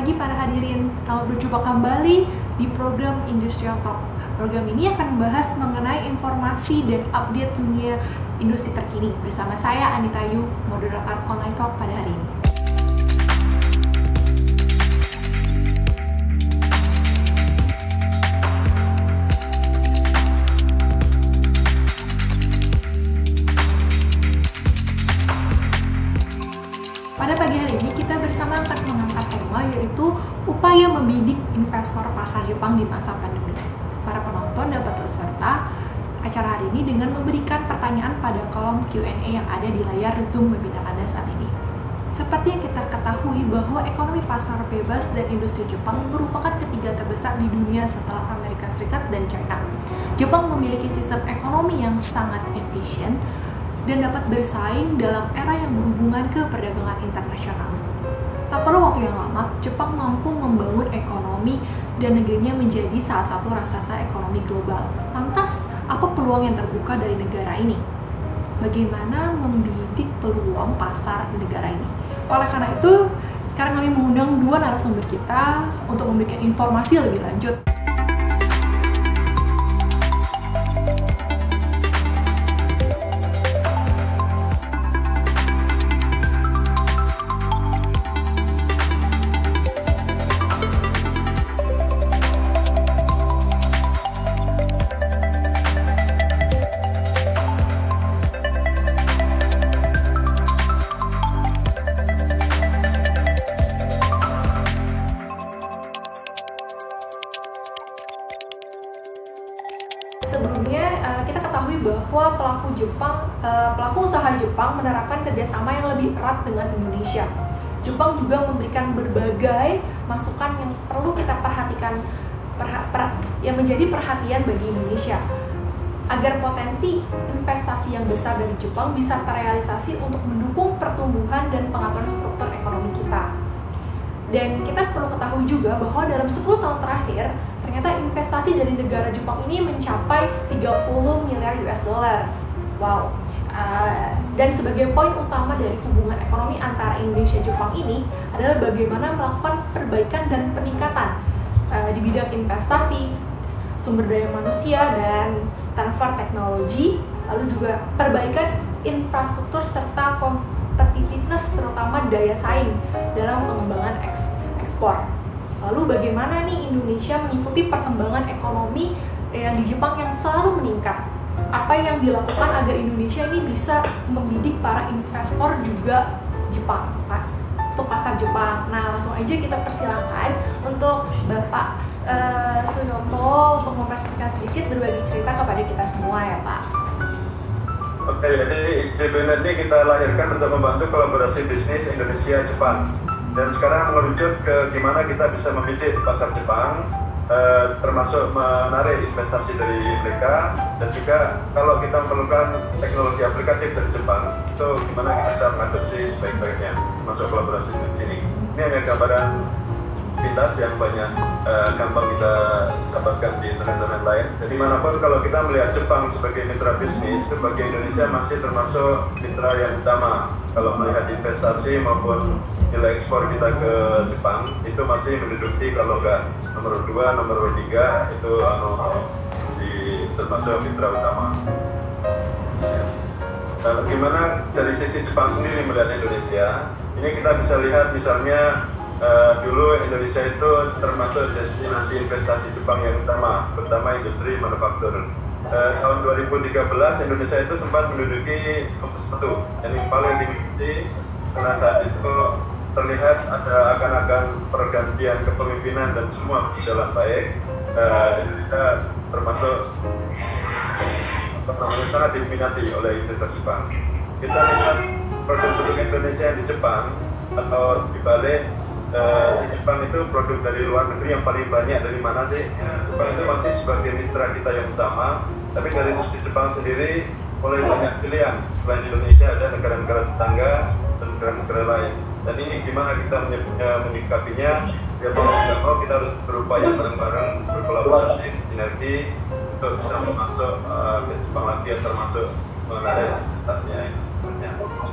pagi para hadirin, selamat berjumpa kembali di program Industrial Talk. Program ini akan membahas mengenai informasi dan update dunia industri terkini. Bersama saya Anita Yu, moderator online talk pada hari ini. Pada pagi hari ini kita bersama akan mengangkat tema yaitu upaya membidik investor pasar Jepang di masa pandemi. Para penonton dapat turut serta acara hari ini dengan memberikan pertanyaan pada kolom Q&A yang ada di layar Zoom webinar Anda saat ini. Seperti yang kita ketahui bahwa ekonomi pasar bebas dan industri Jepang merupakan ketiga terbesar di dunia setelah Amerika Serikat dan China. Jepang memiliki sistem ekonomi yang sangat efisien dan dapat bersaing dalam era yang berhubungan ke perdagangan internasional. Tak perlu waktu yang lama, Jepang mampu membangun ekonomi dan negerinya menjadi salah satu raksasa ekonomi global. Lantas, apa peluang yang terbuka dari negara ini? Bagaimana membidik peluang pasar di negara ini? Oleh karena itu, sekarang kami mengundang dua narasumber kita untuk memberikan informasi lebih lanjut. Sebelumnya kita ketahui bahwa pelaku usaha Jepang menerapkan kerjasama yang lebih erat dengan Indonesia. Jepang juga memberikan berbagai masukan yang perlu kita perhatikan, yang menjadi perhatian bagi Indonesia, agar potensi investasi yang besar dari Jepang bisa terrealisasi untuk mendukung pertumbuhan dan pengaturan struktur ekonomi kita. Dan kita perlu ketahui juga bahwa dalam 10 tahun terakhir, ternyata investasi dari negara Jepang ini mencapai 30 miliar US dollar. Wow. Dan sebagai poin utama dari hubungan ekonomi antara Indonesia dan Jepang ini adalah bagaimana melakukan perbaikan dan peningkatan di bidang investasi, sumber daya manusia, dan transfer teknologi, lalu juga perbaikan infrastruktur serta competitiveness, terutama daya saing dalam pengembangan ekspor. Lalu bagaimana nih Indonesia mengikuti perkembangan ekonomi yang di Jepang yang selalu meningkat? Apa yang dilakukan agar Indonesia ini bisa membidik para investor juga Jepang, Pak, untuk pasar Jepang? Nah, langsung aja kita persilakan untuk Bapak Suyoto untuk mempresentasikan sedikit, berbagi cerita kepada kita semua ya Pak. Oke, jadi JBN ini kita lahirkan untuk membantu kolaborasi bisnis Indonesia-Jepang. Dan sekarang merujuk ke gimana kita bisa membidik pasar Jepang, termasuk menarik investasi dari mereka, dan juga kalau kita memerlukan teknologi aplikatif dari Jepang, itu gimana kita bisa mengadopsi sebaik-baiknya, termasuk kolaborasi di sini. Ini hanya gambaran pintas yang banyak gampang kita dapatkan di internet lain. Jadi manapun kalau kita melihat Jepang sebagai mitra bisnis, bagi Indonesia masih termasuk mitra yang utama. Kalau melihat investasi maupun nilai ekspor kita ke Jepang, itu masih menduduki kalau nggak nomor 2, nomor 3 itu termasuk mitra utama. Nah, bagaimana dari sisi Jepang sendiri melihat Indonesia? Ini kita bisa lihat misalnya dulu Indonesia itu termasuk destinasi investasi Jepang yang utama, terutama industri manufaktur. Tahun 2013 Indonesia itu sempat menduduki nomor 1 yang paling diminati, karena saat itu terlihat ada akan pergantian kepemimpinan dan semua berjalan baik. Indonesia termasuk sangat diminati oleh investor Jepang. Kita lihat produk-produk Indonesia yang di Jepang atau dibalik, di Jepang itu produk dari luar negeri yang paling banyak dari mana sih? Jepang itu masih sebagai mitra kita yang utama, tapi dari sisi Jepang sendiri mulai banyak pilihan. Selain Indonesia ada negara-negara tetangga dan negara-negara lain. Dan ini gimana kita menyikapinya? Ya mau tidak mau kita harus berupaya bareng-bareng, berkolaborasi, sinergi untuk bisa masuk ke Jepang lagi, termasuk menarik investasinya.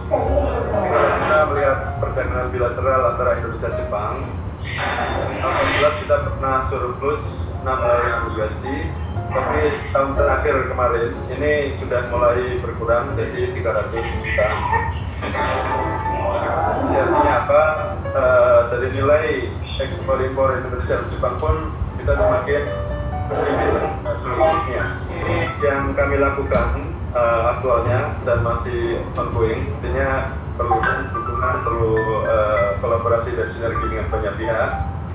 Kita melihat perdagangan bilateral antara Indonesia dan Jepang, 2018 kita pernah surplus 6 miliar USD, tapi tahun terakhir kemarin ini sudah mulai berkurang jadi 300 juta. Artinya apa? Dari nilai ekspor impor Indonesia dan Jepang pun kita semakin seluruhnya. Ini yang kami lakukan aktualnya dan masih ongoing, artinya perlu dukungan, perlu kolaborasi dan sinergi dengan banyak pihak.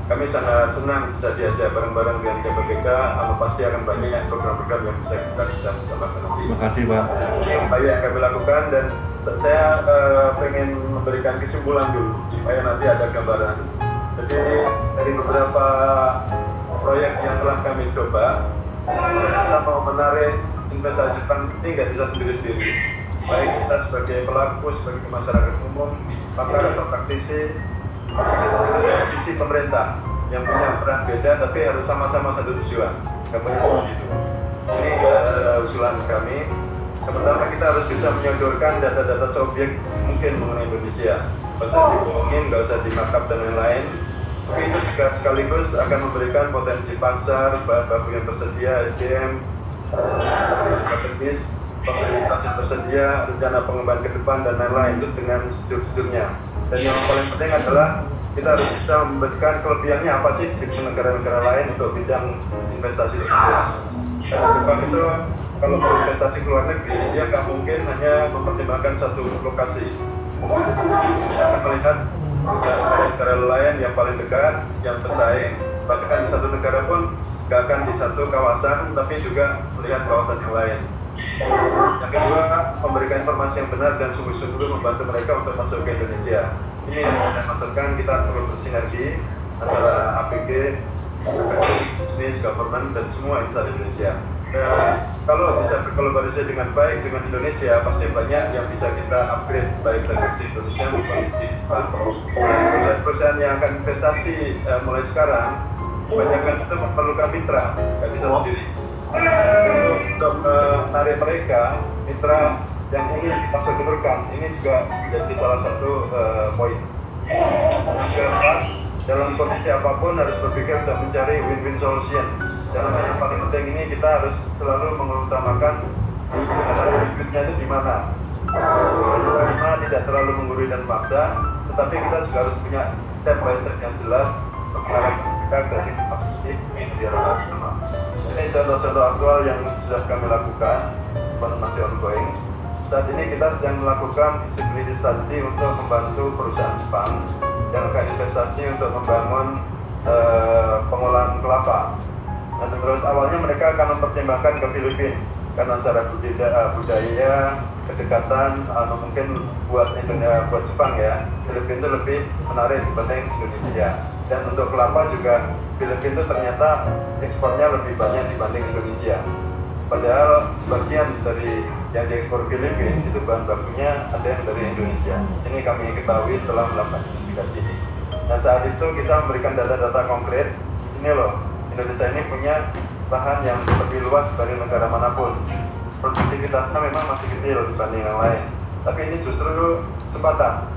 Kami sangat senang bisa diajak bareng-bareng dengan JPBK, pasti akan banyak program-program yang bisa kita bersama-sama nanti. Terima kasih, Pak. Ini upaya yang kami lakukan dan saya pengen memberikan kesimpulan dulu supaya nanti ada gambaran. Jadi dari beberapa proyek yang telah kami coba, kita mau menarik investasi Jepang ini nggak bisa sendiri-sendiri. Baik kita sebagai pelaku, sebagai masyarakat umum, pakar atau praktisi, sisi pemerintah yang punya peran beda tapi harus sama-sama satu tujuan. Nggak boleh begitu. Ini usulan kami. Pertama kita harus bisa menyodorkan data-data subjek mungkin mengenai Indonesia. Nggak usah dibohongin, nggak usah dimakap dan lain-lain. Tapi itu juga sekaligus akan memberikan potensi pasar, bahan baku yang tersedia, SDM, strategis, fasilitas yang tersedia, rencana pengembangan ke depan dan lain-lain itu dengan strukturnya. Dan yang paling penting adalah kita harus bisa memberikan kelebihannya apa sih di negara-negara lain untuk bidang investasi tersebut. Karena Jepang itu kalau berinvestasi ke luar negeri dia nggak mungkin hanya mempertimbangkan satu lokasi. Kita akan melihat negara lain yang paling dekat, yang bersaing, bahkan di satu negara pun nggak akan di satu kawasan, tapi juga melihat kawasan yang lain. Yang kedua, memberikan informasi yang benar dan sungguh-sungguh membantu mereka untuk masuk ke Indonesia. Ini yang saya maksudkan, kita perlu bersinergi antara APG, bisnis, government, dan semua insan Indonesia. Kalau bisa berkolaborasi dengan baik dengan Indonesia, pasti banyak yang bisa kita upgrade baik dari sisi Indonesia maupun di Jepang. Perusahaan yang akan investasi mulai sekarang, kebanyakan itu memerlukan mitra, nggak bisa sendiri. Untuk menarik mereka, mitra yang ingin kita sodorkan, ini juga menjadi salah satu poin. Kedua, dalam kondisi apapun harus berpikir untuk mencari win-win solution. Dan yang paling penting ini kita harus selalu mengutamakan duitnya itu di mana. Karena tidak terlalu menggurui dan paksa, tetapi kita juga harus punya step by step yang jelas mengarah kita ke sistem bisnis ini biar bersama. Ini contoh-contoh aktual yang sudah kami lakukan, sebenarnya masih ongoing. Saat ini kita sedang melakukan feasibility study untuk membantu perusahaan Jepang yang akan investasi untuk membangun pengolahan kelapa. Nah, terus awalnya mereka akan mempertimbangkan ke Filipina karena secara budaya, kedekatan, mungkin buat Jepang ya, Filipina itu lebih menarik dibanding Indonesia. Dan untuk kelapa juga Filipina itu ternyata ekspornya lebih banyak dibanding Indonesia. Padahal sebagian dari yang diekspor Filipina itu bahan bakunya ada yang dari Indonesia. Ini kami ketahui setelah melakukan investigasi ini. Dan saat itu kita memberikan data-data konkret. Ini loh, Indonesia ini punya lahan yang lebih luas dari negara manapun. Produktivitasnya memang masih kecil dibanding yang lain. Tapi ini justru kesempatan.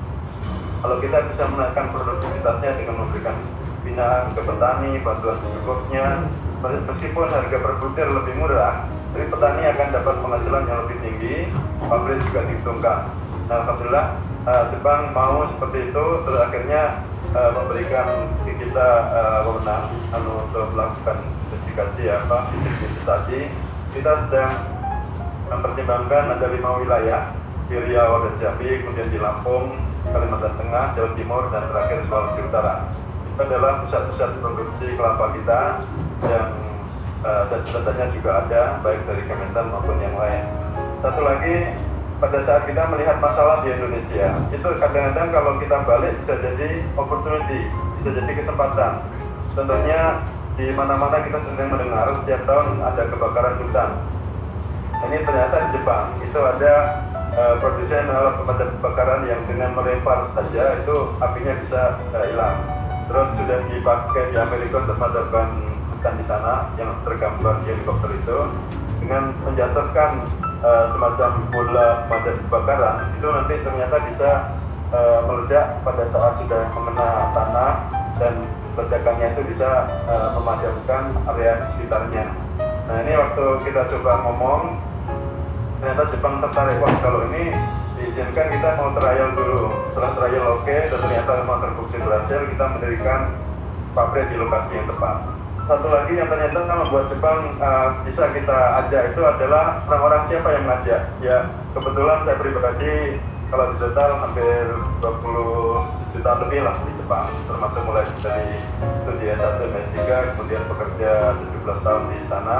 Kalau kita bisa menaikkan produktivitasnya dengan memberikan binaan ke petani, bantuan secukupnya, meskipun harga per butir lebih murah, tapi petani akan dapat penghasilan yang lebih tinggi, pabrik juga diuntungkan. Nah, alhamdulillah Jepang mau seperti itu, terus akhirnya memberikan kita wewenang untuk melakukan investigasi feasibility study. Kita sedang mempertimbangkan ada 5 wilayah di Riau dan Jambi, kemudian di Lampung, Kalimantan Tengah, Jawa Timur, dan terakhir Sulawesi Utara. Itu adalah pusat-pusat produksi kelapa kita yang dan datanya juga ada baik dari Kementan maupun yang lain. Satu lagi, pada saat kita melihat masalah di Indonesia, itu kadang-kadang kalau kita balik bisa jadi opportunity, bisa jadi kesempatan. Contohnya di mana-mana kita sering mendengar setiap tahun ada kebakaran hutan. Ini ternyata di Jepang itu ada produsen alat pemadam kebakaran yang dengan melempar saja itu apinya bisa hilang. Terus sudah dipakai di Amerika untuk memadamkan hutan di sana yang tergambar di helikopter itu dengan menjatuhkan semacam bola pemadam kebakaran itu nanti ternyata bisa meledak pada saat sudah mengena tanah dan ledakannya itu bisa memadamkan area di sekitarnya. Nah ini waktu kita coba ngomong, ternyata Jepang tertarik, wah kalau ini diizinkan kita mau trial dulu. Setelah trial oke, dan ternyata memang terbukti berhasil, kita mendirikan pabrik di lokasi yang tepat. Satu lagi yang ternyata membuat Jepang bisa kita ajak itu adalah orang-orang siapa yang ngajak. Ya kebetulan saya pribadi kalau di total hampir 20 juta lebih lah di Jepang, termasuk mulai dari studi S1 dan S3, kemudian bekerja 17 tahun di sana,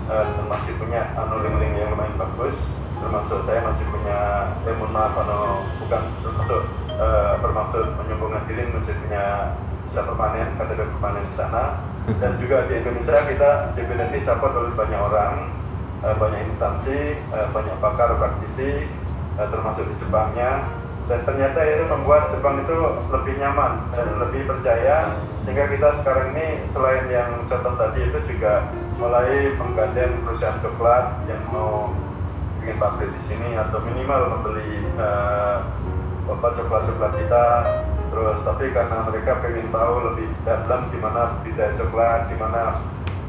dan masih punya link-link yang lumayan bagus. Termasuk saya masih punya bukan termasuk bermaksud menyambungkan diri, masih punya visa permanen, KTP permanen di sana. Dan juga di Indonesia kita JBND support oleh banyak orang, banyak instansi, banyak pakar praktisi, termasuk di Jepangnya. Dan ternyata itu membuat Jepang itu lebih nyaman dan lebih percaya, sehingga kita sekarang ini selain yang contoh tadi itu juga mulai menggandeng perusahaan coklat yang mau bikin pabrik di sini atau minimal membeli coklat-coklat kita. Terus tapi karena mereka pengen tahu lebih dalam gimana budidaya coklat, gimana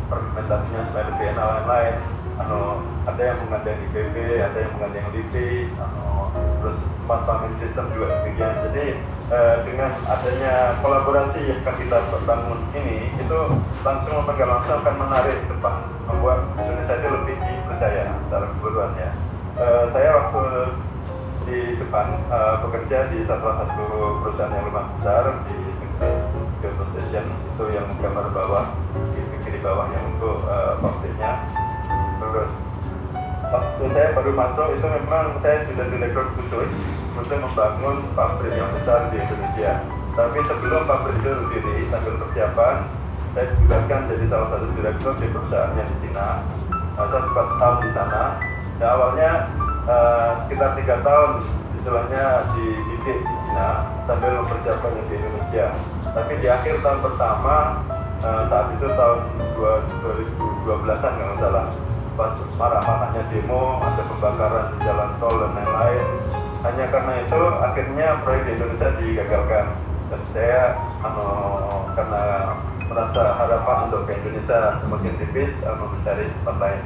fermentasinya supaya lebih enak lain-lain. Ada yang mengandeng IPB, ada yang mengandeng LIPI, terus smart farming system juga demikian. Jadi dengan adanya kolaborasi yang akan kita bangun ini, itu langsung akan menarik Jepang, membuat Indonesia itu lebih dipercaya secara keseluruhan ya. Saya waktu di Jepang bekerja di salah satu perusahaan yang lumayan besar di Kyoto Station, itu yang gambar bawah, di kiri bawahnya untuk pabriknya. Terus waktu saya baru masuk itu memang saya sudah direkrut khusus untuk membangun pabrik yang besar di Indonesia. Tapi sebelum pabrik itu berdiri, sambil persiapan, saya ditugaskan jadi salah satu direktur di perusahaannya di Cina. Saya sempat setahun di sana. Ya, awalnya sekitar 3 tahun istilahnya dididik di Cina sambil mempersiapkan di Indonesia. Tapi di akhir tahun pertama, saat itu tahun 2012an kalau salah, pas marah-marahnya demo, ada pembakaran di jalan tol dan lain-lain. Hanya karena itu akhirnya proyek di Indonesia digagalkan. Dan saya karena merasa harapan untuk ke Indonesia semakin tipis, mencari tempat lain.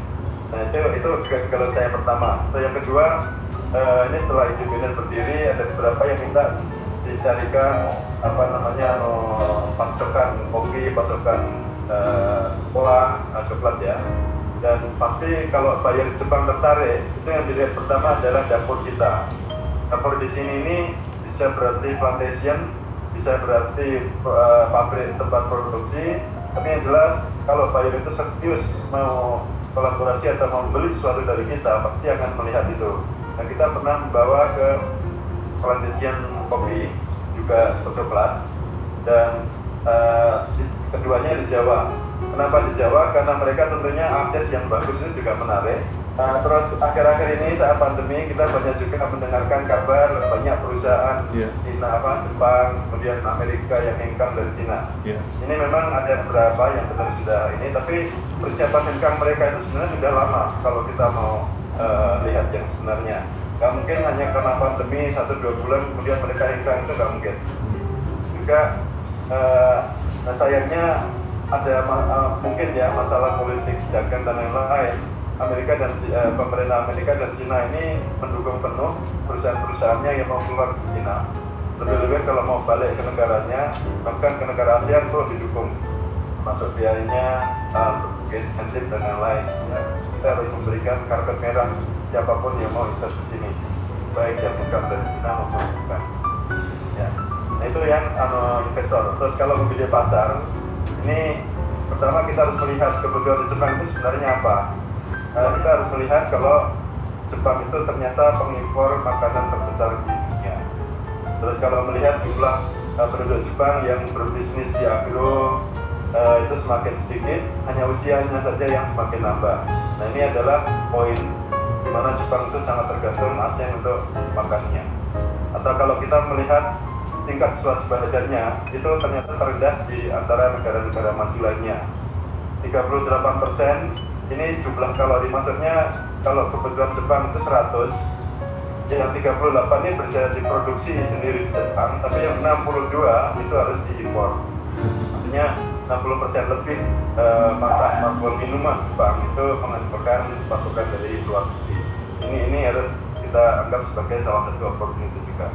Nah itu kegagalan saya pertama. So, yang kedua, ini setelah IJBNN berdiri, ada beberapa yang minta dicarikan pasokan kopi, pasokan pola coklat ya. Dan pasti kalau buyer Jepang tertarik, itu yang dilihat pertama adalah dapur kita. Dapur di sini ini bisa berarti plantation, bisa berarti pabrik tempat produksi. Tapi yang jelas kalau buyer itu serius mau kolaborasi atau mau beli sesuatu dari kita, pasti akan melihat itu. Dan kita pernah membawa ke plantation kopi, juga coklat, dan keduanya di Jawa. Kenapa di Jawa? Karena mereka tentunya akses yang bagus itu juga menarik. Terus akhir-akhir ini saat pandemi kita banyak juga mendengarkan kabar banyak perusahaan Cina, Jepang, kemudian Amerika yang hengkang dari Cina. Ini memang ada beberapa yang benar sudah ini, tapi persiapan hengkang mereka itu sebenarnya sudah lama kalau kita mau lihat yang sebenarnya. Gak mungkin hanya karena pandemi 1-2 bulan kemudian mereka hengkang, itu gak mungkin. Juga sayangnya ada mungkin ya masalah politik dagang dan lain-lain. Pemerintah Amerika dan Cina ini mendukung penuh perusahaan-perusahaannya yang mau keluar ke Cina. Lebih-lebih kalau mau balik ke negaranya, bahkan ke negara ASEAN perlu didukung, masuk biayanya, insentif dan lain-lain. Ya, kita harus memberikan karpet merah siapapun yang mau invest di sini, baik yang bukan dari Cina maupun bukan. Ya. Nah itu yang investor. Terus kalau memilih pasar, ini pertama kita harus melihat kebutuhan di Jepang itu sebenarnya apa. Kita harus melihat kalau Jepang itu ternyata pengimpor makanan terbesar di dunia. Terus kalau melihat jumlah penduduk Jepang yang berbisnis di agro itu semakin sedikit, hanya usianya saja yang semakin nambah. Nah ini adalah poin di mana Jepang itu sangat tergantung ASEAN untuk makannya. Atau kalau kita melihat tingkat swasembadanya itu ternyata terendah di antara negara-negara maju lainnya. 38%. Ini jumlah kalori, maksudnya kalau kebutuhan Jepang itu 100, yang 38 ini bisa diproduksi sendiri di Jepang, tapi yang 62 itu harus diimpor. artinya 60% lebih makanan minuman Jepang itu mengandalkan pasokan dari luar negeri. Ini harus kita anggap sebagai salah satu opportunity juga.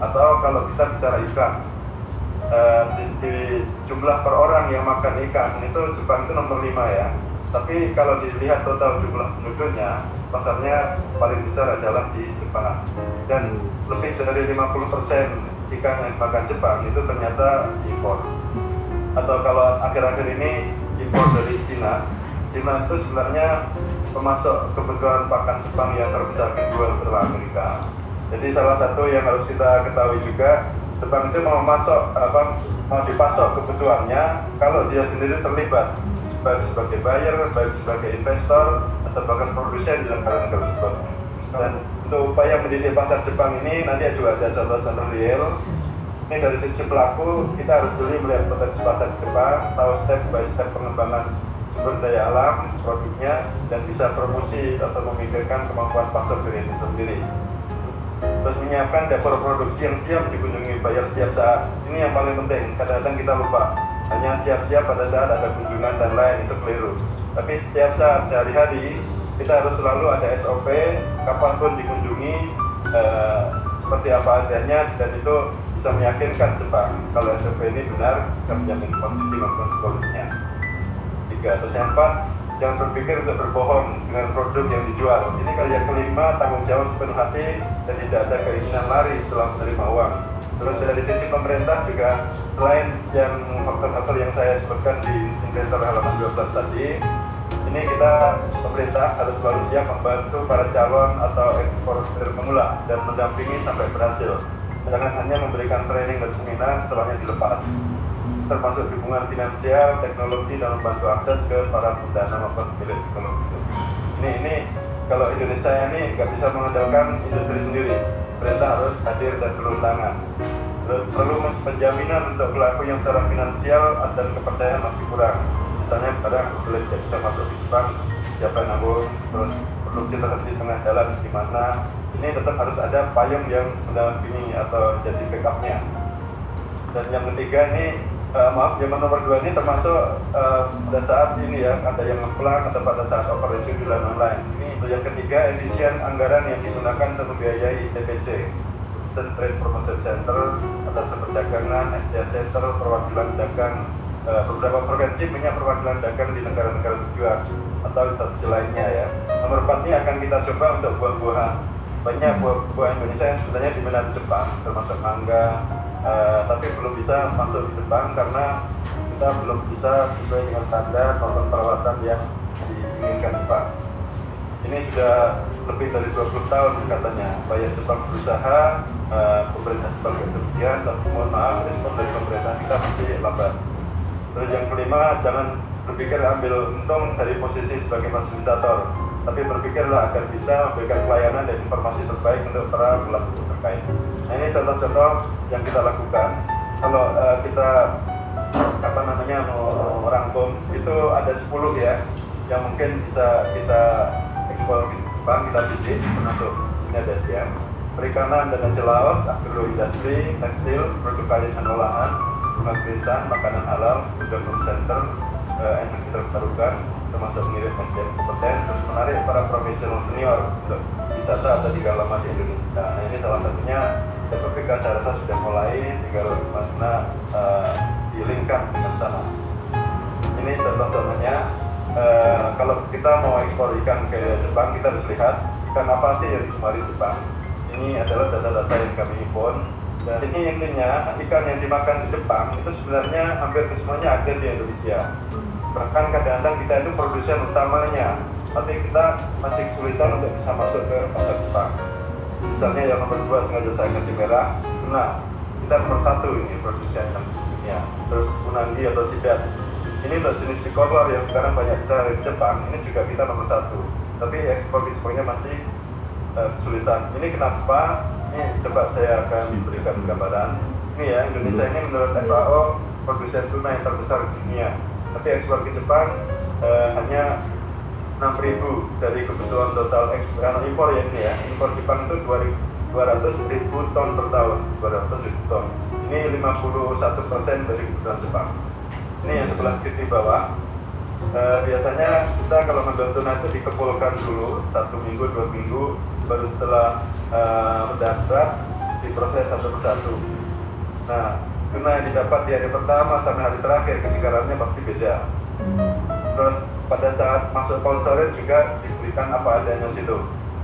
Atau kalau kita bicara ikan, di jumlah per orang yang makan ikan itu Jepang itu nomor 5 ya. Tapi kalau dilihat total jumlah penduduknya, pasarnya paling besar adalah di Jepang. Dan lebih dari 50% ikan yang dimakan Jepang itu ternyata impor. Atau kalau akhir-akhir ini impor dari Cina itu sebenarnya pemasok kebutuhan pakan Jepang yang terbesar kedua setelah Amerika. Jadi salah satu yang harus kita ketahui juga, Jepang itu mau dipasok kebutuhannya kalau dia sendiri terlibat, baik sebagai buyer, baik sebagai investor, atau bahkan produsen di negara-negara tersebut. Dan untuk upaya mendidik pasar Jepang ini nanti juga ada contoh-contoh real. Ini dari sisi pelaku, kita harus jeli melihat potensi pasar Jepang, tahu step by step pengembangan sumber daya alam, produknya, dan bisa promosi atau memikirkan kemampuan pasar diri sendiri. Terus menyiapkan dapur produksi yang siap dikunjungi buyer setiap saat. Ini yang paling penting, kadang-kadang kita lupa. Hanya siap-siap pada saat ada kunjungan dan lain, itu keliru. Tapi setiap saat, sehari-hari, kita harus selalu ada SOP, kapanpun dikunjungi, seperti apa adanya, dan itu bisa meyakinkan Jepang kalau SOP ini benar, bisa menjamin quantity maupun quality-nya. 3. Terus yang 4, jangan berpikir untuk berbohong dengan produk yang dijual. Ini kali yang kelima, tanggung jawab sepenuh hati dan tidak ada keinginan lari setelah menerima uang. Terus dari sisi pemerintah juga, selain yang faktor-faktor yang saya sebutkan di investor halaman 12 tadi, ini kita pemerintah harus selalu siap membantu para calon atau eksportir pemula dan mendampingi sampai berhasil. Jangan hanya memberikan training dan seminar setelahnya dilepas, termasuk dukungan finansial, teknologi, dan membantu akses ke para pendana maupun pemilik teknologi. Ini kalau Indonesia ini nggak bisa mengandalkan industri sendiri, pemerintah harus hadir dan turun tangan. Perlu penjaminan untuk pelaku yang secara finansial dan kepercayaan masih kurang. Misalnya barang boleh tidak bisa masuk di Jepang, siapa yang nanggung, terus produksi terhenti di tengah jalan gimana. Ini tetap harus ada payung yang mendampingi atau jadi backupnya. Dan yang ketiga ini, yang nomor 2 ini termasuk pada saat ini ya, ada yang ngeplang atau pada saat operasi di online. Ini yang ketiga, efisien anggaran yang digunakan untuk membiayai TPC, Trade Promotion Center, atau perdagangan, FTA Center, perwakilan dagang, beberapa provinsi punya perwakilan dagang di negara-negara tujuan atau instansi lainnya ya. Nomor 4 ini akan kita coba untuk buah-buahan. Banyak buah Indonesia yang sebenarnya diminati Jepang, termasuk mangga, tapi belum bisa masuk di Jepang karena kita belum bisa sesuai dengan standar maupun perawatan yang diinginkan Jepang. Ini sudah lebih dari 20 tahun katanya buyer Jepang berusaha, pemerintah Jepang kemudian, tapi mohon maaf respon dari pemerintah kita masih lambat. Terus yang kelima, jangan berpikir ambil untung dari posisi sebagai fasilitator, tapi berpikirlah agar bisa memberikan pelayanan dan informasi terbaik untuk para pelaku terkait. Nah, ini contoh-contoh yang kita lakukan. Kalau kita mau merangkum, itu ada 10 ya yang mungkin bisa kita ekspor ke Jepang, kita bidik, termasuk sini ada SDM, perikanan dan hasil laut, agroindustri, tekstil, produk kayu dan olahan, rumah desa, makanan halal, development center, energi terbarukan, termasuk mengirim SDM kompeten, terus menarik para profesional senior untuk wisata atau tinggal lama di Indonesia. Nah, ini salah satunya BPK saya rasa sudah mulai, tinggal bagaimana dilingkap dengan sana. Ini contoh-contohnya. Kalau kita mau ekspor ikan ke Jepang, kita harus lihat ikan apa sih yang dimari Jepang. Ini adalah data-data yang kami impun. Dan ini intinya, ikan yang dimakan di Jepang itu sebenarnya hampir semuanya ada di Indonesia. Bahkan kadang-kadang kita itu produsen utamanya, tapi kita masih kesulitan untuk bisa masuk ke pasar Jepang. Misalnya yang nomor 2 sengaja saya kasih merah, tuna. Kita nomor 1 ini produsen yang dunia. Terus unagi atau sidat. Ini untuk jenis bicolor yang sekarang banyak besar di Jepang, ini juga kita nomor 1. Tapi ekspor di Jepangnya masih kesulitan. Ini kenapa? Ini coba saya akan berikan gambaran. Ini ya, Indonesia ini menurut FAO produsen tuna yang terbesar di dunia. Tapi ekspor ke Jepang hanya 6.000 dari kebutuhan total ekspor. Karena impor ya ini ya, impor Jepang itu 200.000 ton per tahun, 200.000 ton. Ini 51% dari kebutuhan Jepang. Ini yang sebelah kiri bawah. Biasanya kita kalau ngambil tuna itu dikepulkan dulu 1 minggu 2 minggu, baru setelah mendaftar diproses satu persatu. Nah, tuna yang didapat di hari pertama sampai hari terakhir kesegarannya pasti beda. Terus pada saat masuk cold storage juga diberikan apa adanya situ.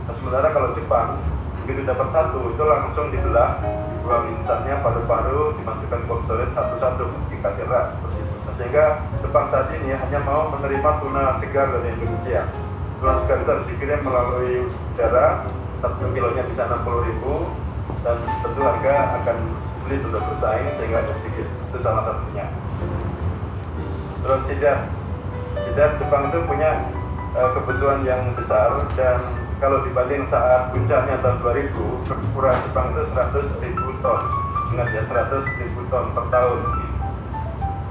Nah, sementara kalau Jepang begitu dapat satu itu langsung dibelah, dibuang insannya, paru-paru, dimasukkan cold storage satu-satu, dikasih rak seperti itu. Nah, sehingga Jepang saat ini hanya mau menerima tuna segar dari Indonesia. Tuna segar itu harus dikirim melalui udara, 1 kilonya bisa 60.000, dan tentu harga akan sulit untuk bersaing sehingga harus sedikit. Itu salah satunya. Terus sidat Jepang itu punya kebutuhan yang besar, dan kalau dibanding saat puncaknya tahun 2000, perputaran Jepang itu 100.000 ton. Ingat ya, 100.000 ton per tahun.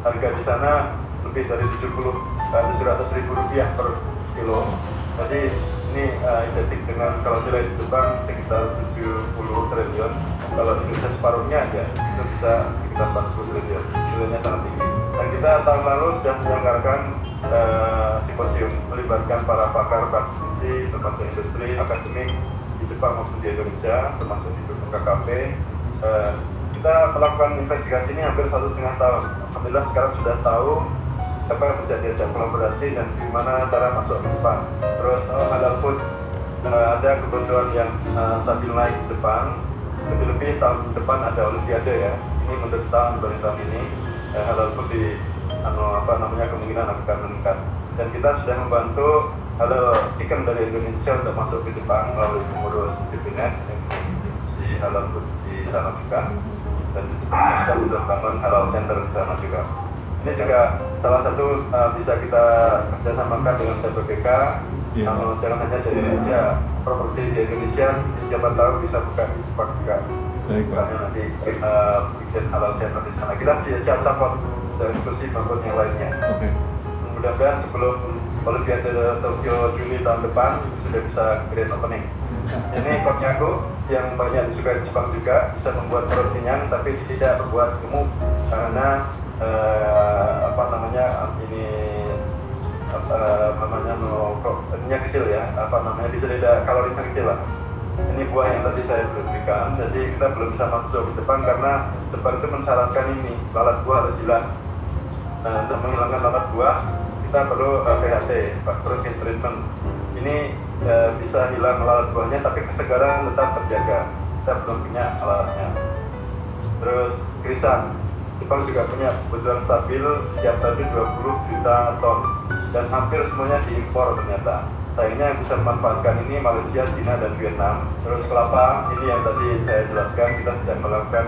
Harga di sana lebih dari 700.000 rupiah per kilo. Jadi ini identik dengan kalau nilai di Jepang sekitar 70 triliun. Kalau Indonesia separuhnya aja itu bisa sekitar 40 triliun. Nilainya sangat tinggi. Dan kita tahun lalu sudah menyelenggarakan simposium melibatkan para pakar praktisi termasuk industri, akademik di Jepang maupun di Indonesia, termasuk di KKP. Kita melakukan investigasi ini hampir 1,5 tahun. Alhamdulillah sekarang sudah tahu siapa yang bisa diajak kolaborasi dan gimana cara masuk ke Jepang. Terus halal food, ada kebutuhan yang stabil naik di Jepang. Lebih-lebih tahun depan ada Olimpiade ya. Ini mundur setahun dari tahun ini. Halal food di kemungkinan akan meningkat. Dan kita sudah membantu halal chicken dari Indonesia untuk masuk ke Jepang melalui pengurus CPNet yang distribusi halal food di sana juga, dan bisa untuk bangun halal center di sana juga. Ini juga salah satu bisa kita kerjasamakan dengan CPPK. Jangan hanya dari Indonesia, properti di Indonesia siapa tahu bisa buka di Jepang juga. Misalnya nanti bikin halal center di sana. Kita siap support dari eksklusif maupun yang lainnya. Mudah-mudahan sebelum Olimpiade Tokyo Juli tahun depan sudah bisa grand opening. Ini konnyaku yang banyak disukai di Jepang juga, bisa membuat perut kenyang tapi tidak membuat gemuk karena ininya kecil ya, bisa tidak kalorinya kecil lah. Ini buah yang tadi saya berikan, jadi kita belum bisa masuk ke Jepang karena Jepang itu mensyaratkan ini, lalat buah harus hilang. Nah, untuk menghilangkan lalat buah kita perlu PHT, protein treatment. Ini bisa hilang lalat buahnya tapi kesegaran tetap terjaga. Kita belum punya alatnya. Terus krisan, Jepang juga punya kebutuhan stabil tiap tahun 20 juta ton dan hampir semuanya diimpor ternyata. Sayangnya yang bisa memanfaatkan ini Malaysia, Cina, dan Vietnam. Terus kelapa, ini yang tadi saya jelaskan, kita sedang melakukan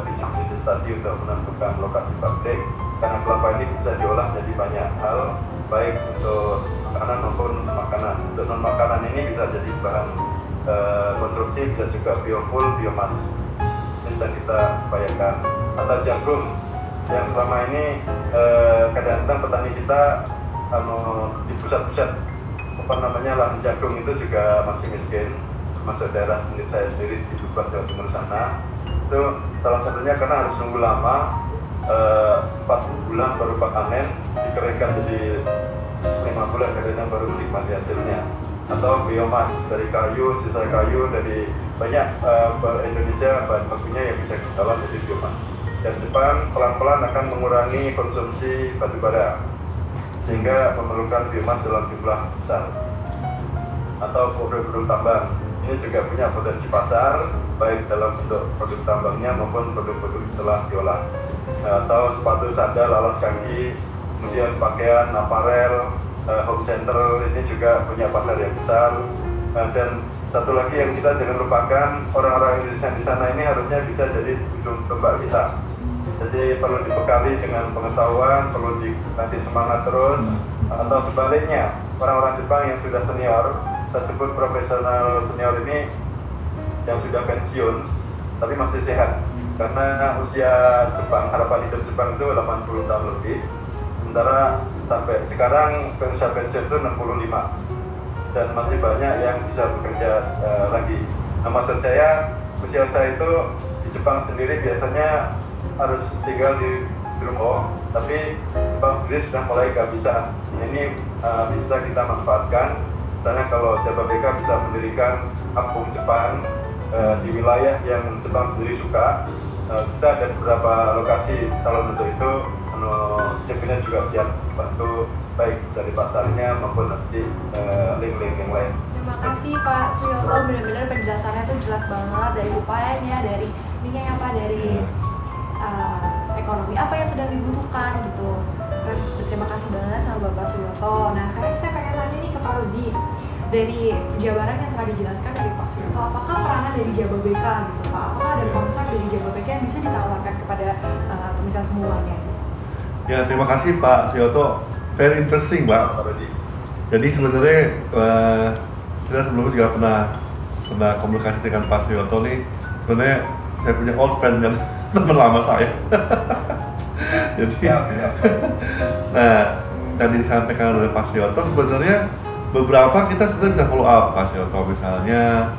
feasibility study untuk menentukan lokasi pabrik, karena kelapa ini bisa diolah menjadi banyak hal, baik untuk makanan maupun makanan. Untuk non makanan ini bisa jadi bahan konstruksi, bisa juga biofuel, biomas. Ini sedang kita upayakan. Atau jagung yang selama ini kadang-kadang petani kita di pusat-pusat lahan jagung itu juga masih miskin, termasuk daerah saya sendiri di Tuban, Jawa Timur sana. Itu salah satunya karena harus nunggu lama, 40 bulan baru panen, dikeringkan jadi 5 bulan kadang-kadang baru menikmati hasilnya. Atau biomas dari kayu, sisa kayu dari banyak Indonesia bahan bakunya yang bisa kita olah jadi biomas. Dan Jepang pelan-pelan akan mengurangi konsumsi batu bara sehingga memerlukan biomas dalam jumlah besar. Atau produk-produk tambang, ini juga punya potensi pasar baik dalam bentuk produk tambangnya maupun produk-produk setelah diolah. Atau sepatu, sandal, alas kaki, kemudian pakaian, aparel, home center, ini juga punya pasar yang besar. Dan satu lagi yang kita jangan lupakan, orang-orang Indonesia di sana ini harusnya bisa jadi ujung tombak kita. Jadi perlu dibekali dengan pengetahuan, perlu dikasih semangat terus. Atau sebaliknya, orang-orang Jepang yang sudah senior, kita sebut profesional senior ini, yang sudah pensiun tapi masih sehat, karena usia Jepang, harapan hidup Jepang itu 80 tahun lebih, sementara sampai sekarang usia pensiun itu 65, dan masih banyak yang bisa bekerja lagi. Nah, maksud saya usia itu di Jepang sendiri biasanya harus tinggal di rumah, tapi Jepang sendiri sudah mulai kehabisan. Ini bisa kita manfaatkan. Misalnya kalau Jababeka bisa mendirikan kampung Jepang di wilayah yang Jepang sendiri suka. Kita ada beberapa lokasi calon untuk itu. JP-nya juga siap bantu baik dari pasarnya maupun nanti link-link yang lain. Terima kasih Pak Suyoto, benar-benar penjelasannya itu jelas banget dari upayanya, dari ininya apa, dari ekonomi apa yang sedang dibutuhkan gitu. Terima kasih banget sama Bapak Suyoto. Nah sekarang saya pengen tanya nih ke Pak Rudi, dari jabaran yang telah dijelaskan dari Pak Suyoto, apakah peranan dari Jababeka gitu Pak? Apakah ada konsep dari Jababeka yang bisa ditawarkan kepada pemirsa semuanya? Ya, terima kasih Pak Suyoto. Very interesting, Pak. Jadi sebenarnya kita sebelumnya juga pernah komunikasi dengan Pak Suyoto nih. Sebenarnya saya punya old friend kan, teman lama saya. Jadi, nah tadi disampaikan oleh Pak Suyoto, sebenarnya beberapa kita sebenarnya bisa follow up Pak Suyoto. Misalnya,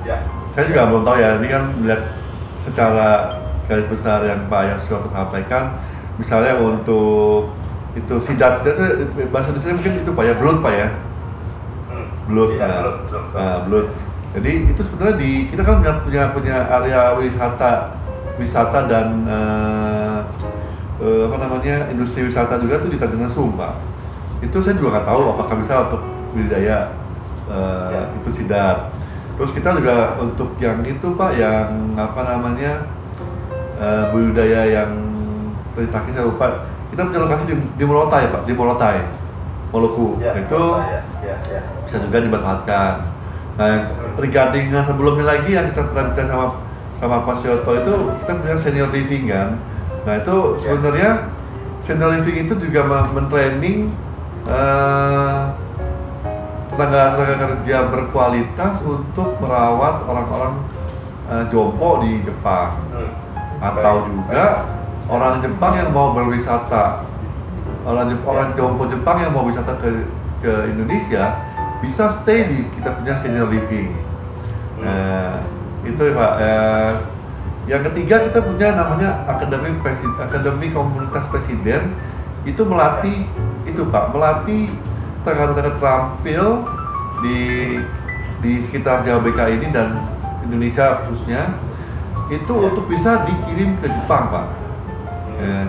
saya juga belum tahu ya. Ini kan melihat secara garis besar yang Pak Suyoto sampaikan. Misalnya untuk itu sidat bahasa Indonesia mungkin itu Pak ya, blood Pak ya, blood, blood. Jadi itu sebenarnya kita kan punya area wisata dan industri wisata juga tuh di Tanjung Lesung Pak. Itu saya juga nggak tahu apakah bisa untuk budidaya itu sidat. Terus kita juga untuk yang itu Pak, yang budidaya yang tadi saya lupa, kita punya lokasi di Morotai Pak, di Morotai, Maluku. Itu bisa juga dimanfaatkan. Nah, regarding sebelumnya lagi yang kita pernah bicara sama Pak Suyoto itu, kita punya senior living kan. Nah itu sebenarnya senior living itu juga mentraining tenaga kerja berkualitas untuk merawat orang-orang jompo di Jepang, atau juga orang Jepang yang mau berwisata, orang jompo Jepang yang mau wisata ke Indonesia bisa stay di kita punya senior living. Nah, itu Pak. Yang ketiga kita punya namanya Akademi Komunitas Presiden. Itu melatih tenaga-tenaga terampil di sekitar Jababeka ini dan Indonesia khususnya itu untuk bisa dikirim ke Jepang Pak.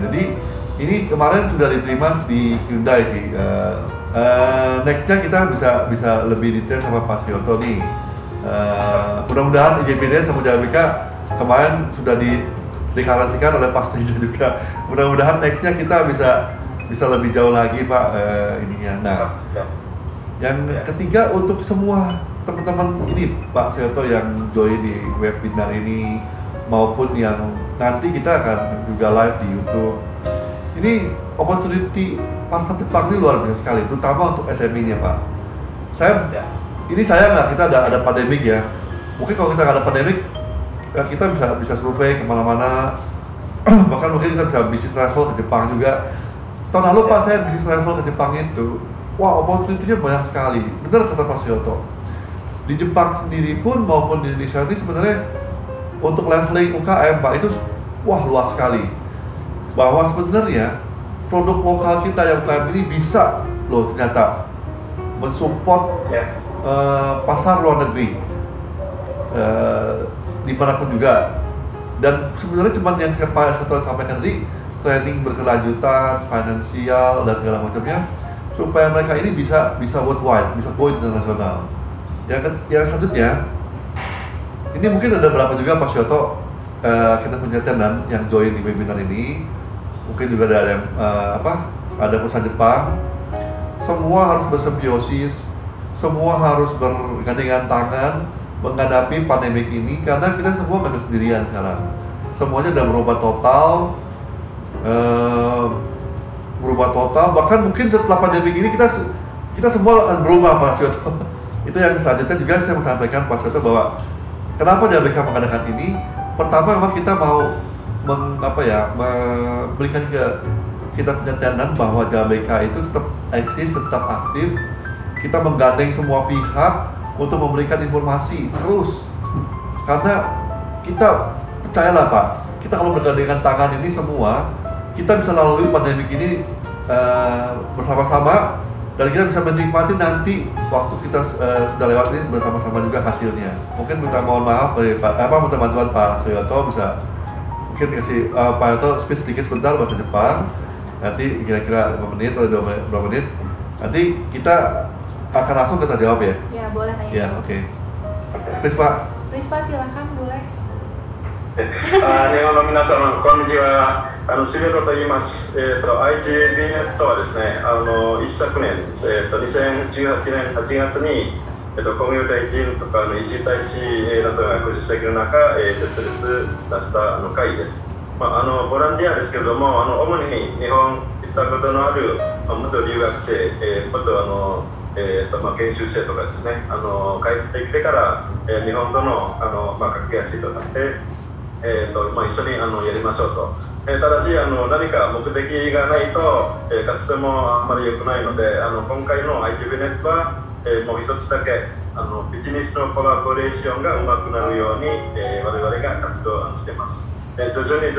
Jadi ini kemarin sudah diterima di Hyundai sih. Nextnya kita bisa lebih detail sama Pak Suyoto nih. Mudah-mudahan IJPDN sama Jababeka kemarin sudah dideklarasikan oleh Pak Suyoto juga. Mudah-mudahan nextnya kita bisa lebih jauh lagi Pak ininya. Nah, yang ketiga untuk semua teman-teman ini Pak Suyoto yang join di webinar ini maupun yang nanti kita akan juga live di YouTube. Ini opportunity pasar Jepang ini luar biasa sekali, terutama untuk SME-nya Pak. Ini sayang nggak kita ada pandemik ya. Mungkin kalau kita nggak ada pandemik, kita bisa survei kemana-mana. Bahkan mungkin kita bisa bisnis travel ke Jepang juga. Tahun lalu Pak saya bisnis travel ke Jepang itu, wah opportunity-nya banyak sekali. Benar kata Pak Suyoto. Di Jepang sendiri pun maupun di Indonesia ini sebenarnya untuk leveling UKM Pak itu luas sekali. Bahwa sebenarnya produk lokal kita yang UKM ini bisa loh ternyata mensupport pasar luar negeri dimanapun juga. Dan sebenarnya cuman yang saya sampaikan tadi, training berkelanjutan, finansial dan segala macamnya supaya mereka ini bisa worldwide, bisa go internasional. Yang selanjutnya, ini mungkin ada berapa juga Pak Suyoto kita punya tenan yang join di webinar ini. Mungkin juga ada yang ada perusahaan Jepang. Semua harus bersimbiosis, semua harus bergandengan tangan menghadapi pandemik ini karena kita semua nggak sendirian sekarang. Semuanya udah berubah total. Bahkan mungkin setelah pandemik ini kita semua akan berubah Pak Suyoto. Itu yang selanjutnya juga saya mau sampaikan Pak Suyoto bahwa kenapa Jababeka mengadakan ini? Pertama memang kita mau memberikan kita punya tenan bahwa Jababeka itu tetap eksis, tetap aktif. Kita menggandeng semua pihak untuk memberikan informasi terus. Karena kita percayalah Pak, kita kalau bergandengan tangan ini semua, kita bisa lalui pandemi ini bersama-sama dan kita bisa menikmati nanti waktu kita sudah lewat ini bersama-sama juga hasilnya. Mungkin minta mohon maaf dari minta bantuan Pak Suyoto, bisa mungkin kasih Pak Suyoto speech sedikit sebentar bahasa Jepang. Nanti kira-kira 5 menit atau 2 menit. Nanti kita akan langsung kita jawab ya. Ya, boleh tanya. Ya, oke. Please Pak. Please Pak, silakan boleh. 日本の皆様、こんにちは。シベトと言います。IJB ネットはですね、一昨年、2018年8月に、工業大臣とか石井大使などがご出席の中、設立した会です。ボランティアですけれども、主に日本行ったことのある元留学生、元研修生とかですね、帰ってきてから、日本との駆け足となって、一緒にやりましょうと。ただし何か目的がないと、活動もあんまり良くないので、今回の ITV ネットは、もう一つだけビジネスのコラボレーションがうまくなるように、我々が活動しています。徐々に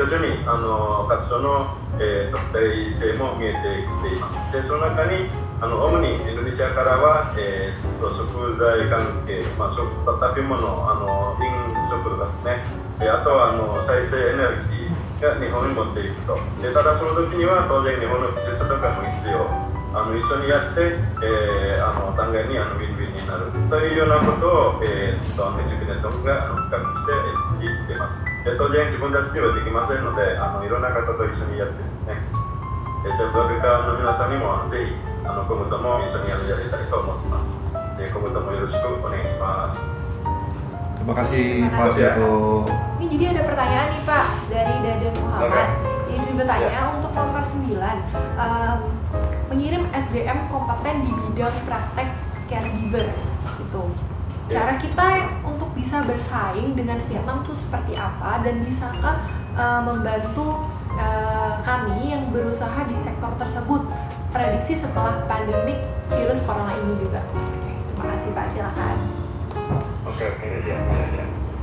活動の、特定性も見えてきています。でその中に主にインドネシアからは、食材関係、食べ物、飲食とかですね、あとは再生エネルギーが日本に持っていくと。ただその時には当然日本の技術とかも必要。一緒にやって、お互いにウィンウィンになるというようなことを、ITV ネットが企画して実施しています。当然自分たちではできませんので、いろんな方と一緒にやってですね、ジャブアベカの皆さんにもぜひ今後とも一緒にやりたいと思っています。今後ともよろしくお願いします。Terima kasih Pak Suyoto. Ini jadi ada pertanyaan nih Pak dari Daden Muhammad. Ini bertanya untuk nomor 9, mengirim SDM kompeten di bidang praktek caregiver gitu. Cara kita untuk bisa bersaing dengan Vietnam itu seperti apa, dan bisakah membantu kami yang berusaha di sektor tersebut, prediksi setelah pandemik virus corona ini juga. Terima kasih Pak, silakan. Oke, ya.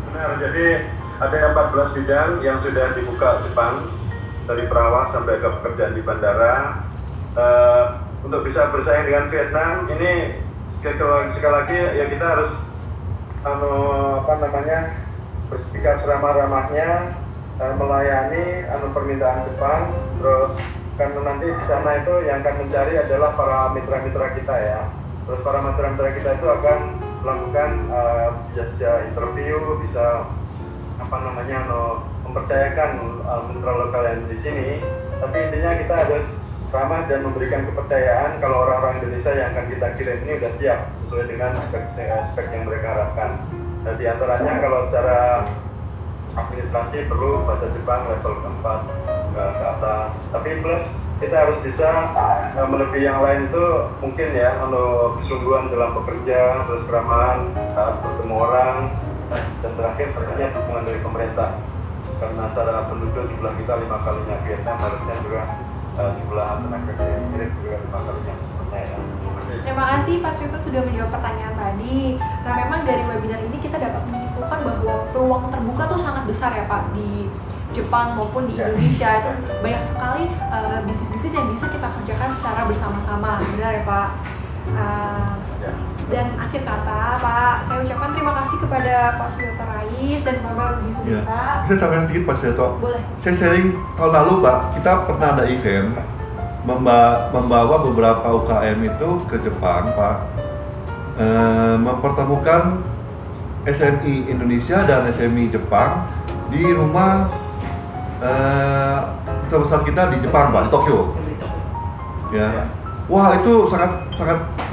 Benar, jadi ada 14 bidang yang sudah dibuka Jepang, dari perawat sampai ke pekerjaan di bandara. Untuk bisa bersaing dengan Vietnam ini sekali lagi ya kita harus bersikap ramah-ramahnya, melayani permintaan Jepang. Terus karena nanti di sana itu yang akan mencari adalah para mitra-mitra kita ya. Terus para mitra-mitra kita itu akan melakukan bisa interview, bisa mempercayakan mitra lokal yang di sini. Tapi intinya kita harus ramah dan memberikan kepercayaan kalau orang-orang Indonesia yang akan kita kirim ini sudah siap sesuai dengan spek yang mereka harapkan. Dan di antaranya kalau secara administrasi perlu bahasa Jepang level 4 ke atas. Tapi plus kita harus bisa melebihi yang lain itu mungkin ya, kesungguhan dalam bekerja, terus keramahan saat bertemu orang, dan terakhir tentunya dukungan dari pemerintah. Karena secara penduduk jumlah kita 5 kalinya Vietnam, harusnya juga jumlah tenaga kerja yang mirip juga 5 kalinya sebenarnya ya. Terima kasih Pak Suyoto sudah menjawab pertanyaan tadi. Nah memang dari webinar ini kita dapat menyimpulkan bahwa peluang terbuka tuh sangat besar ya Pak di Jepang maupun di Indonesia. Itu banyak sekali bisnis-bisnis yang bisa kita kerjakan secara bersama-sama, benar ya Pak? Dan akhir kata Pak, saya ucapkan terima kasih kepada Pak Suyoto Rais dan Bapak Rudi Sudita. Saya tambahkan sedikit Pak Suyoto. Boleh. Saya sharing tahun lalu Pak, kita pernah ada event membawa beberapa UKM itu ke Jepang Pak, mempertemukan SMI Indonesia dan SMI Jepang di rumah terbesar kita di Jepang Pak, di Tokyo. Ya. Wah itu sangat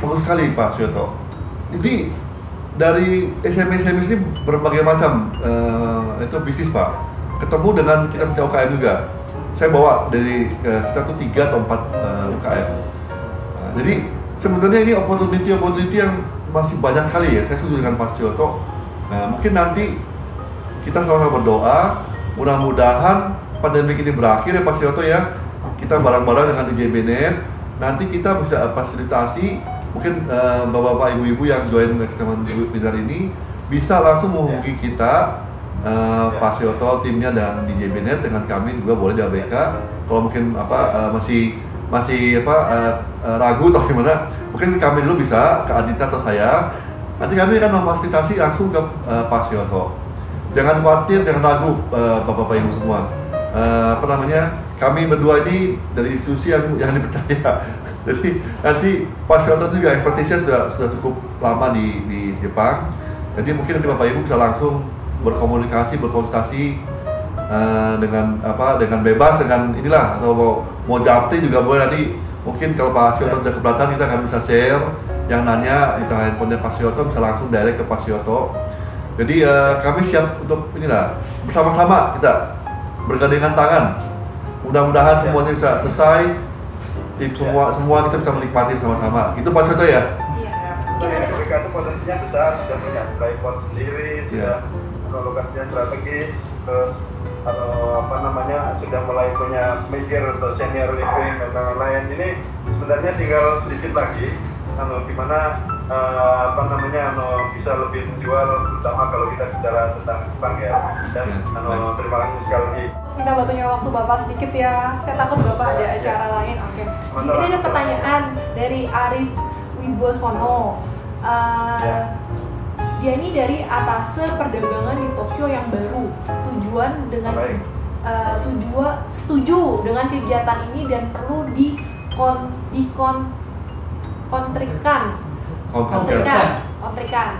bagus sekali Pak Suyoto. Jadi dari SMI ini berbagai macam itu bisnis Pak. Ketemu dengan kita punya UKM juga. Saya bawa dari kita tuh 3 atau 4 UKM. Jadi sebetulnya ini opportunity yang masih banyak sekali ya. Saya setuju dengan Pak Suyoto. Nah mungkin nanti kita sama-sama berdoa, mudah-mudahan pandemi ini berakhir ya Pak Suyoto ya. Kita bareng-bareng dengan IJB-Net, nanti kita bisa fasilitasi mungkin bapak-bapak ibu-ibu yang join teman webinar ini bisa langsung menghubungi kita. Pak Suyoto, timnya dan IJB-Net dengan kami juga boleh di ABK. Kalau mungkin masih masih ragu atau gimana, mungkin kami dulu bisa ke Adita atau saya. Nanti kami akan memfasilitasi langsung ke Pak Suyoto. Jangan khawatir, jangan ragu Bapak-Bapak Ibu semua. Kami berdua ini dari institusi yang dipercaya. Jadi nanti Pak Suyoto juga ekspertisnya sudah cukup lama di Jepang. Jadi mungkin nanti Bapak Ibu bisa langsung berkomunikasi, berkonsultasi dengan bebas, dengan inilah, atau mau japri juga boleh. Nanti mungkin kalau Pak Suyoto ada keberatan, kita akan bisa share yang nanya di handphone Pak Suyoto, bisa langsung direct ke Pak Suyoto. Jadi kami siap untuk inilah bersama-sama kita bergandengan tangan. Mudah-mudahan semuanya bisa selesai, tim semua kita bisa menikmati bersama-sama. Itu Pak Suyoto ya? Iya. Mereka itu potensinya besar, sudah punya tripod sendiri, sudah lokasinya strategis, terus sudah mulai punya mikir untuk senior living dan lain-lain. Ini sebenarnya tinggal sedikit lagi, gimana bisa lebih menjual, terutama kalau kita bicara tentang Jepang ya. Dan terima kasih sekali lagi. Minta batunya waktu Bapak sedikit ya, saya takut Bapak ada acara lain. Oke. Ini ada pertanyaan dari Arif Wiboswono. Dia ini dari atase perdagangan di Tokyo yang baru. Setuju dengan kegiatan ini dan perlu kontrikan.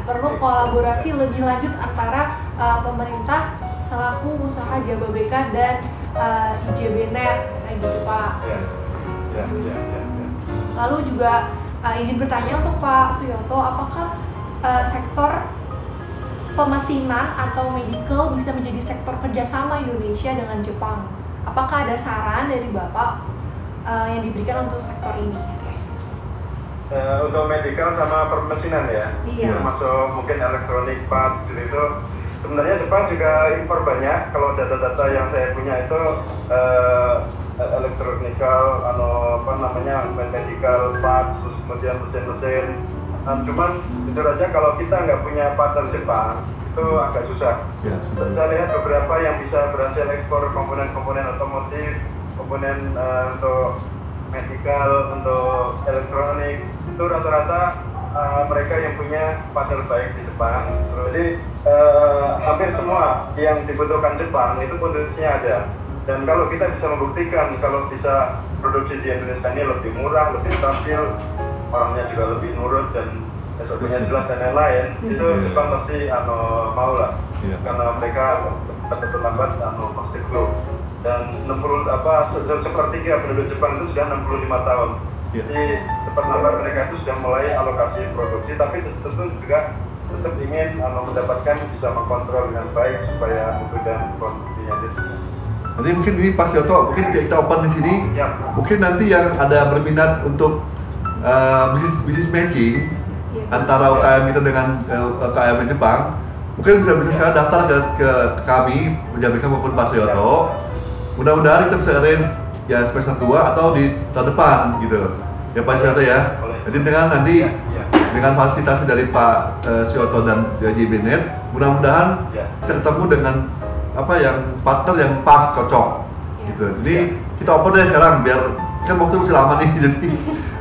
Perlu kolaborasi lebih lanjut antara pemerintah selaku usaha Jababeka dan IJBNet, kayak gitu Pak. Lalu juga izin bertanya untuk Pak Suyoto, apakah sektor pemesinan atau medical bisa menjadi sektor kerjasama Indonesia dengan Jepang? Apakah ada saran dari Bapak yang diberikan untuk sektor ini? Untuk medical sama permesinan ya, termasuk mungkin elektronik parts itu. Sebenarnya Jepang juga impor banyak. Kalau data-data yang saya punya itu elektronikal, medical parts, terus kemudian mesin-mesin. Cuman jujur aja kalau kita nggak punya partner Jepang itu agak susah. Saya lihat beberapa yang bisa berhasil ekspor komponen-komponen otomotif, komponen untuk medical, untuk elektronik, itu rata-rata mereka yang punya partner baik di Jepang. Jadi hampir semua yang dibutuhkan Jepang itu potensinya ada. Dan kalau kita bisa membuktikan kalau bisa produksi di Indonesia ini lebih murah, lebih stabil, orangnya juga lebih nurut dan SOP-nya jelas dan lain-lain, itu Jepang pasti mau lah. Karena mereka betul lambat pasti grow. Dan 1/3 penduduk Jepang itu sudah 65 tahun. Jadi cepat lambat mereka itu sudah mulai alokasi produksi, tapi tentu juga tetap ingin mendapatkan, bisa mengkontrol dengan baik supaya memberikan kontribusinya gitu. Nanti mungkin ini Pak Suyoto, mungkin kita open di sini. Mungkin nanti yang ada berminat untuk bisnis matching antara UKM kita dengan UKM Jepang, mungkin bisa sekarang daftar ke kami, Jababeka maupun Pak Suyoto. Mudah-mudahan kita bisa arrange ya semester 2 atau di tahun depan gitu. Ya Pak Suyoto ya. Jadi dengan fasilitasi dari Pak Suyoto dan IJBNet, mudah-mudahan bisa ketemu dengan yang partner yang pas, cocok gitu. Jadi kita open deh sekarang, biar kan waktu masih lama nih, jadi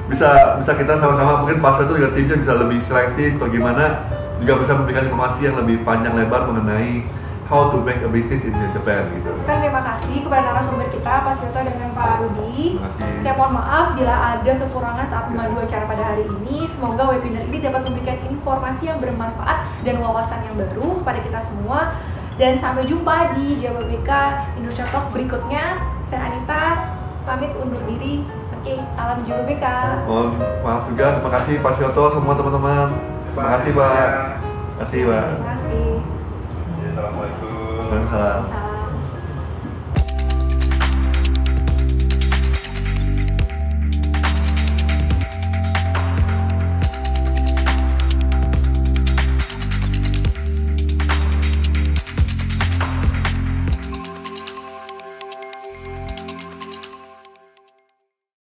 bisa kita sama-sama, mungkin Pak Suyoto juga timnya bisa lebih selektif atau gimana, juga bisa memberikan informasi yang lebih panjang lebar mengenai how to make a business in Japan gitu. Terima kasih kepada narasumber kita Pak Suyoto dengan Pak Rudi. Saya mohon maaf bila ada kekurangan saat memandu acara pada hari ini. Semoga webinar ini dapat memberikan informasi yang bermanfaat dan wawasan yang baru kepada kita semua. Dan sampai jumpa di Jababeka Indonesia Talk berikutnya. Saya Anita pamit undur diri. Oke, salam Jababeka. Maaf juga, terima kasih Pak Suyoto, semua teman-teman. Terima kasih Pak. Terima kasih Pak. Terima kasih. Assalamualaikum. Waalaikumsalam.